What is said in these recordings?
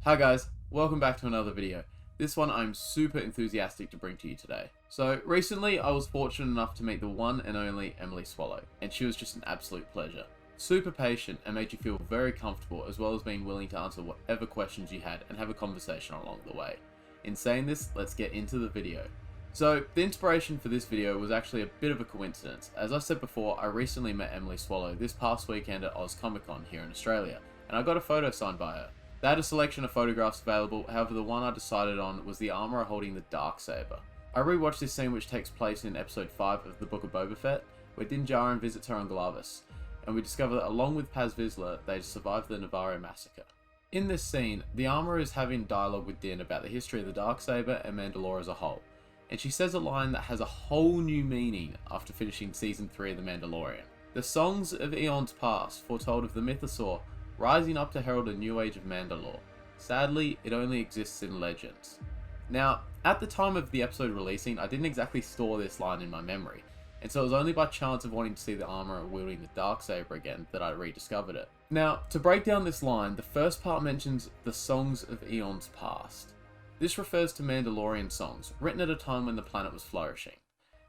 Hi guys, welcome back to another video. This one I'm super enthusiastic to bring to you today. So recently I was fortunate enough to meet the one and only Emily Swallow, and she was just an absolute pleasure. Super patient and made you feel very comfortable, as well as being willing to answer whatever questions you had and have a conversation along the way. In saying this, let's get into the video. So the inspiration for this video was actually a bit of a coincidence. As I said before, I recently met Emily Swallow this past weekend at Oz Comic Con here in Australia, and I got a photo signed by her. They had a selection of photographs available, however the one I decided on was the armorer holding the Darksaber. I rewatched this scene, which takes place in episode 5 of the Book of Boba Fett, where Din Djarin visits her on Glavis, and we discover that along with Paz Vizsla, they survived the Navarro massacre. In this scene, the armorer is having dialogue with Din about the history of the Darksaber and Mandalore as a whole, and she says a line that has a whole new meaning after finishing season 3 of The Mandalorian. The songs of eons past foretold of the mythosaur rising up to herald a new age of Mandalore. Sadly, it only exists in legends. Now, at the time of the episode releasing, I didn't exactly store this line in my memory, and so it was only by chance of wanting to see the armorer wielding the Darksaber again that I rediscovered it. Now, to break down this line, the first part mentions the songs of eons past. This refers to Mandalorian songs, written at a time when the planet was flourishing.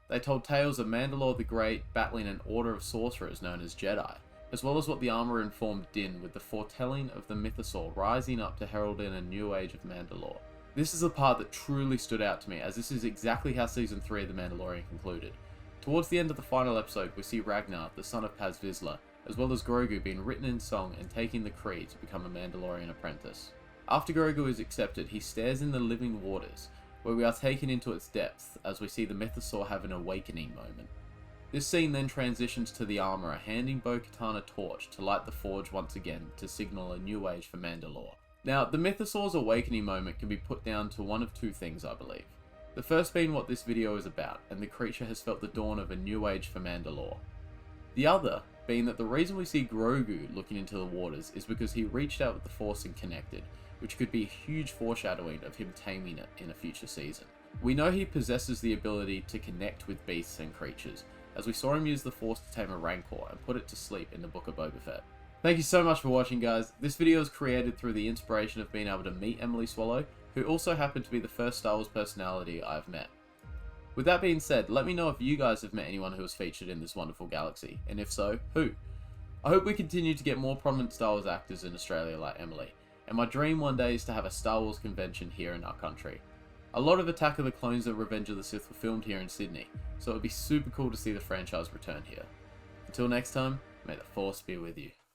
They told tales of Mandalore the Great battling an order of sorcerers known as Jedi, as well as what the armorer informed Din with the foretelling of the mythosaur rising up to herald in a new age of Mandalore. This is the part that truly stood out to me, as this is exactly how season 3 of The Mandalorian concluded. Towards the end of the final episode, we see Ragnar, the son of Paz Vizsla, as well as Grogu being written in song and taking the Kree to become a Mandalorian apprentice. After Grogu is accepted, he stares in the living waters, where we are taken into its depths as we see the mythosaur have an awakening moment. This scene then transitions to the armorer handing Bo-Katan a torch to light the forge once again to signal a new age for Mandalore. Now, the mythosaur's awakening moment can be put down to one of two things, I believe. The first being what this video is about, and the creature has felt the dawn of a new age for Mandalore. The other being that the reason we see Grogu looking into the waters is because he reached out with the Force and connected, which could be a huge foreshadowing of him taming it in a future season. We know he possesses the ability to connect with beasts and creatures, as we saw him use the Force to tame a Rancor and put it to sleep in the Book of Boba Fett. Thank you so much for watching, guys. This video was created through the inspiration of being able to meet Emily Swallow, who also happened to be the first Star Wars personality I've met. With that being said, let me know if you guys have met anyone who was featured in this wonderful galaxy, and if so, who? I hope we continue to get more prominent Star Wars actors in Australia like Emily, and my dream one day is to have a Star Wars convention here in our country. A lot of Attack of the Clones and Revenge of the Sith were filmed here in Sydney, so it would be super cool to see the franchise return here. Until next time, may the Force be with you.